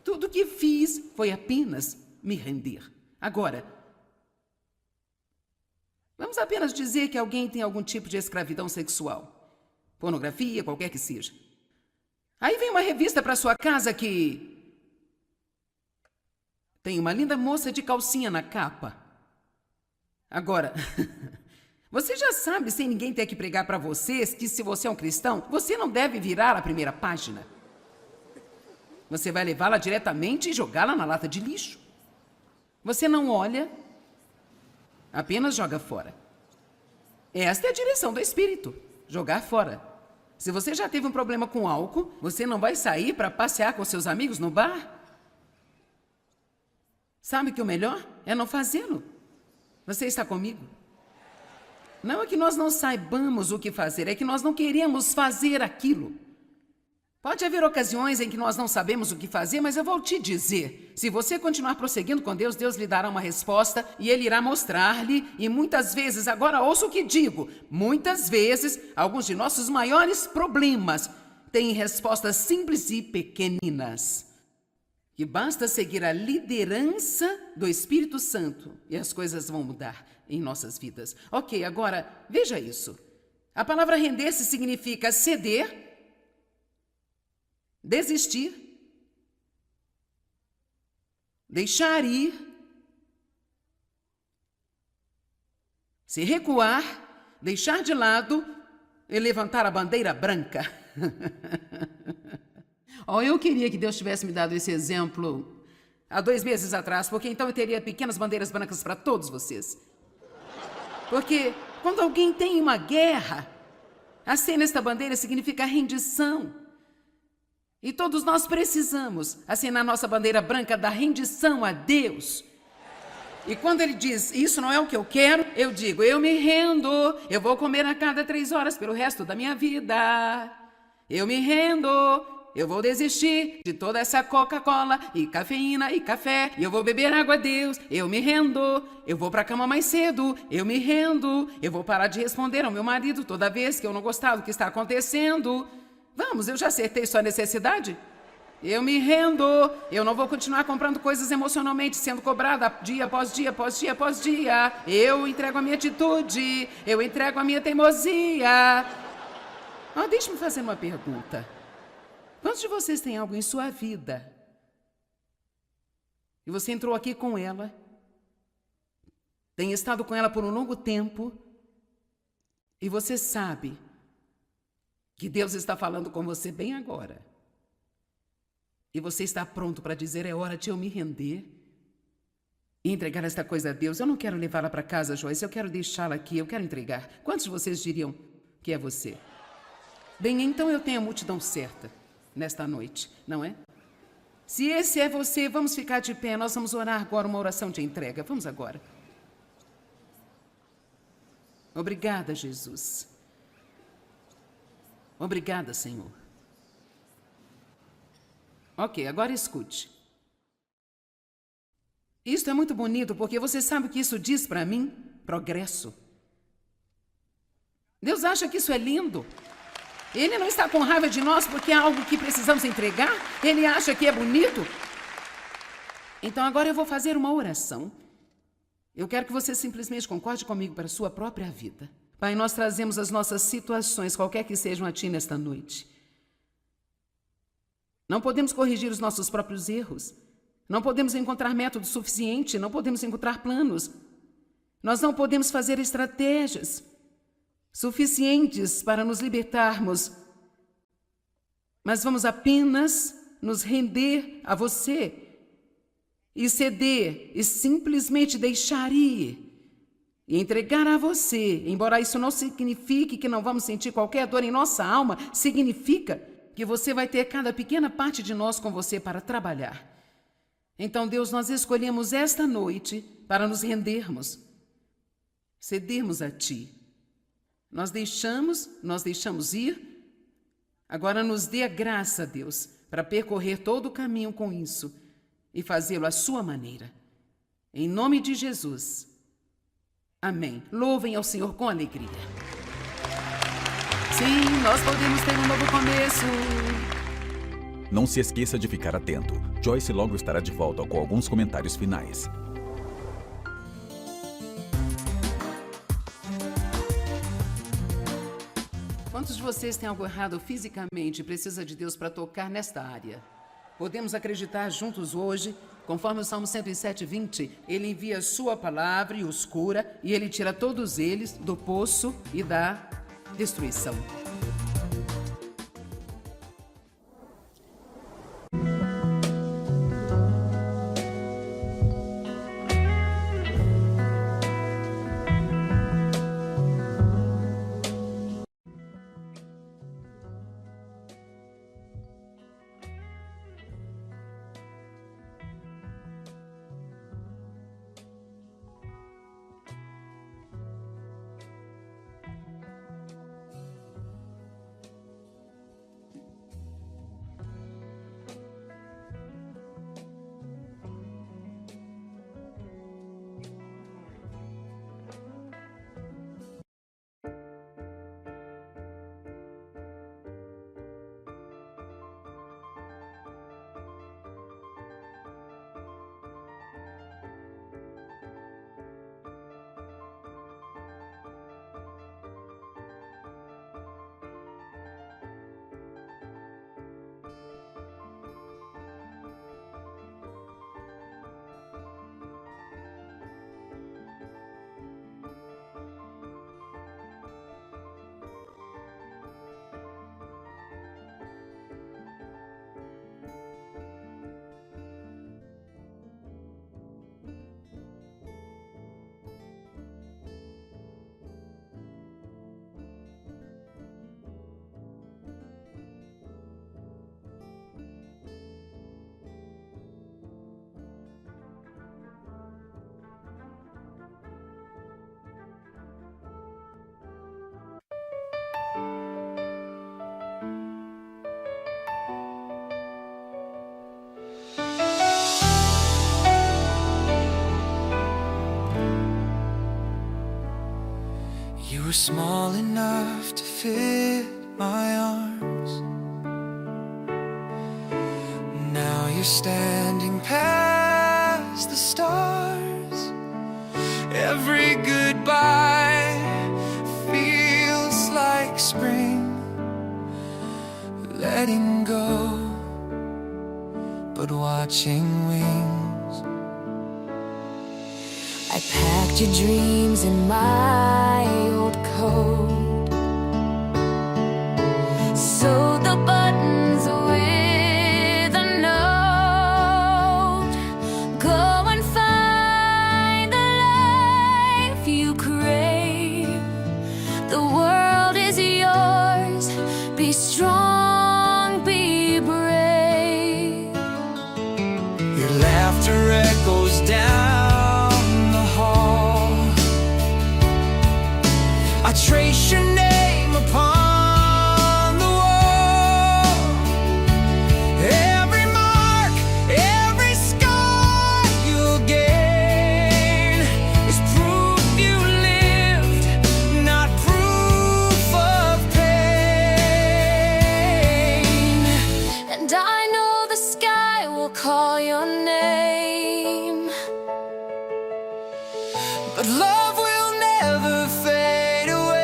Tudo que fiz foi apenas me render. Agora, vamos apenas dizer que alguém tem algum tipo de escravidão sexual, pornografia, qualquer que seja. Aí vem uma revista para sua casa que... tem uma linda moça de calcinha na capa. Agora, você já sabe, sem ninguém ter que pregar para vocês, que se você é um cristão, você não deve virar a primeira página. Você vai levá-la diretamente e jogá-la na lata de lixo. Você não olha, apenas joga fora. Esta é a direção do Espírito, jogar fora. Se você já teve um problema com álcool, você não vai sair para passear com seus amigos no bar? Sabe que o melhor é não fazê-lo. Você está comigo? Não é que nós não saibamos o que fazer, é que nós não queremos fazer aquilo. Pode haver ocasiões em que nós não sabemos o que fazer, mas eu vou te dizer, se você continuar prosseguindo com Deus, Deus lhe dará uma resposta e Ele irá mostrar-lhe, e muitas vezes, agora ouça o que digo, muitas vezes, alguns de nossos maiores problemas têm respostas simples e pequeninas. Que basta seguir a liderança do Espírito Santo e as coisas vão mudar em nossas vidas. Ok, agora, veja isso. A palavra render-se significa ceder desistir, deixar ir, se recuar, deixar de lado e levantar a bandeira branca. Oh, eu queria que Deus tivesse me dado esse exemplo há 2 meses atrás, porque então eu teria pequenas bandeiras brancas para todos vocês. Porque quando alguém tem uma guerra, acenar esta bandeira significa rendição. E todos nós precisamos acenar nossa bandeira branca da rendição a Deus. E quando ele diz, isso não é o que eu quero, eu digo, eu me rendo, eu vou comer a cada 3 horas pelo resto da minha vida. Eu me rendo, eu vou desistir de toda essa Coca-Cola e cafeína e café, e eu vou beber água a Deus, eu me rendo, eu vou pra cama mais cedo, eu me rendo, eu vou parar de responder ao meu marido toda vez que eu não gostar do que está acontecendo. Vamos, eu já acertei sua necessidade? Eu me rendo, eu não vou continuar comprando coisas emocionalmente, sendo cobrada dia após dia, após dia, após dia. Eu entrego a minha atitude, eu entrego a minha teimosia. Oh, deixe-me fazer uma pergunta. Quantos de vocês têm algo em sua vida? E você entrou aqui com ela, tem estado com ela por um longo tempo, e você sabe que Deus está falando com você bem agora. E você está pronto para dizer, é hora de eu me render e entregar esta coisa a Deus. Eu não quero levá-la para casa, Joyce, eu quero deixá-la aqui, eu quero entregar. Quantos de vocês diriam que é você? Bem, então eu tenho a multidão certa nesta noite, não é? Se esse é você, vamos ficar de pé, nós vamos orar agora uma oração de entrega. Vamos agora. Obrigada, Jesus. Obrigada, Senhor. Ok, agora escute. Isto é muito bonito porque você sabe o que isso diz para mim? Progresso. Deus acha que isso é lindo. Ele não está com raiva de nós porque é algo que precisamos entregar? Ele acha que é bonito? Então agora eu vou fazer uma oração. Eu quero que você simplesmente concorde comigo para a sua própria vida. Pai, nós trazemos as nossas situações, qualquer que sejam, a Ti nesta noite. Não podemos corrigir os nossos próprios erros. Não podemos encontrar método suficiente, não podemos encontrar planos. Nós não podemos fazer estratégias suficientes para nos libertarmos. Mas vamos apenas nos render a você e ceder e simplesmente deixar ir e entregar a você. Embora isso não signifique que não vamos sentir qualquer dor em nossa alma, significa que você vai ter cada pequena parte de nós com você para trabalhar. Então, Deus, nós escolhemos esta noite para nos rendermos, cedermos a Ti. Nós deixamos ir. Agora nos dê a graça, Deus, para percorrer todo o caminho com isso e fazê-lo à sua maneira. Em nome de Jesus. Amém. Louvem ao Senhor com alegria. Sim, nós podemos ter um novo começo. Não se esqueça de ficar atento. Joyce logo estará de volta com alguns comentários finais. Quantos de vocês têm algo errado fisicamente e precisa de Deus para tocar nesta área? Podemos acreditar juntos hoje, conforme o Salmo 107:20, Ele envia a sua palavra e os cura, e Ele tira todos eles do poço e da destruição. were small enough to fit my arms. Now you're standing past the stars. Every goodbye feels like spring. Letting go, but watching wings. I packed your dreams in my old coat, sewed the buttons with a note. Go and find the life you crave. The world is yours. Be strong, be brave. Your laughter echoes down the hall. I trace your name upon the wall. Every mark, every scar you'll gain is proof you lived, not proof of pain. And I know the sky will call your name, but love will never fade away.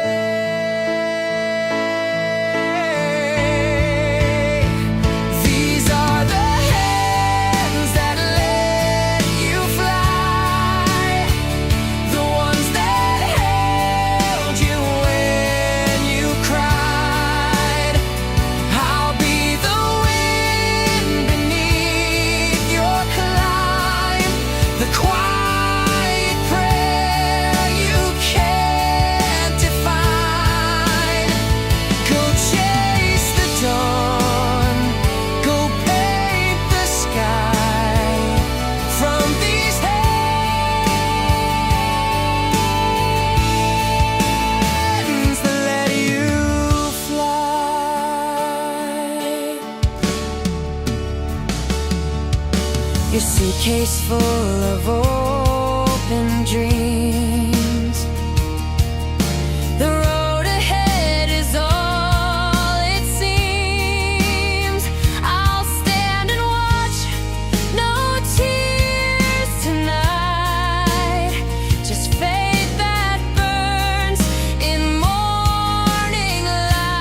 These are the hands that let you fly, the ones that held you when you cried. I'll be the wind beneath your climb, the quiet prayer you can't define. Go chase the dawn, go paint the sky from these hands that let you fly. Your suitcase full of open dreams. The road ahead is all it seems. I'll stand and watch, no tears tonight. Just faith that burns in morning light.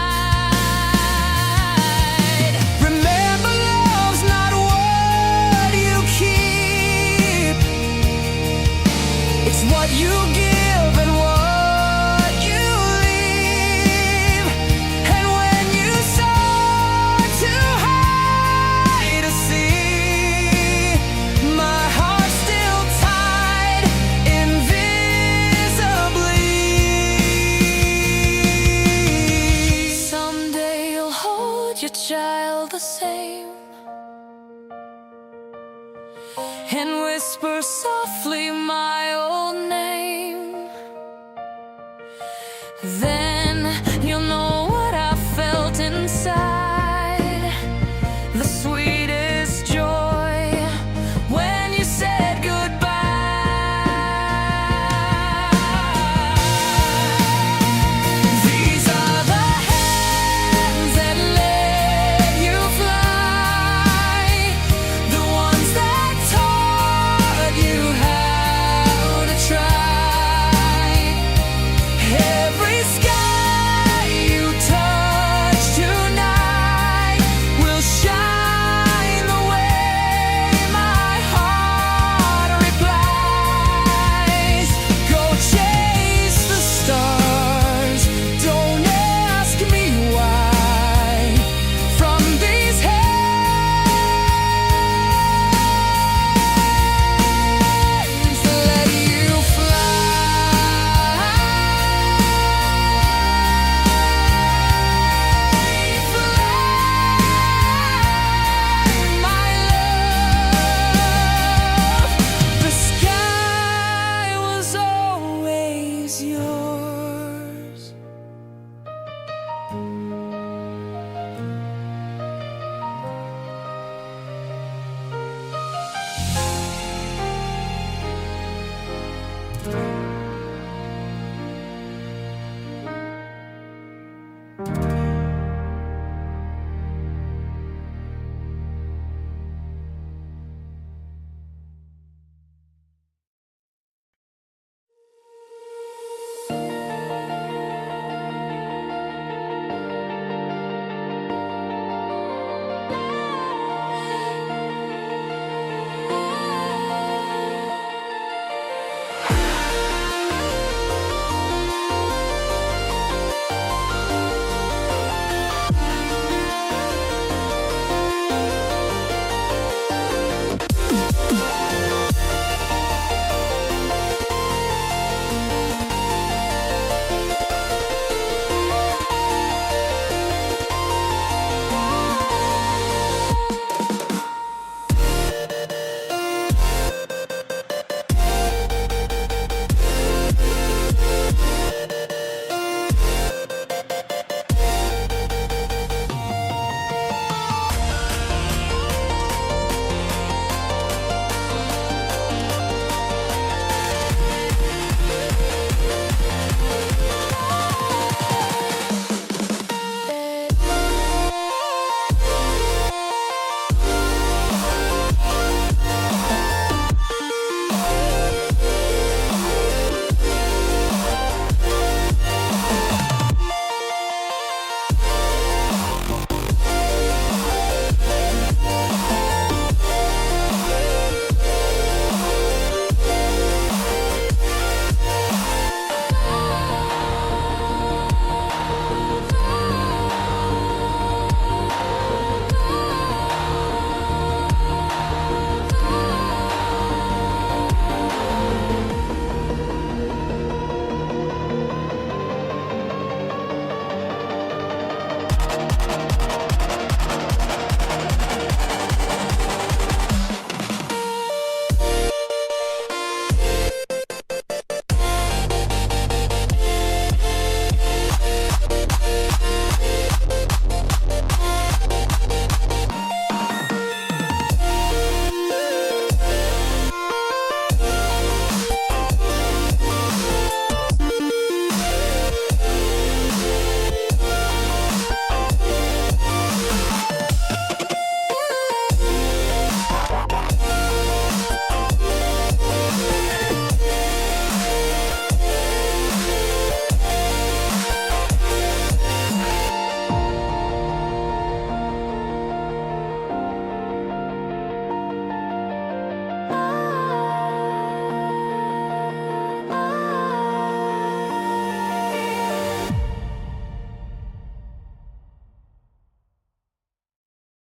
Remember, love's not what you keep, it's what you give and what you leave. And when you soar too high to see, my heart's still tied invisibly. someday you'll hold your child the same and whisper softly my old name. Then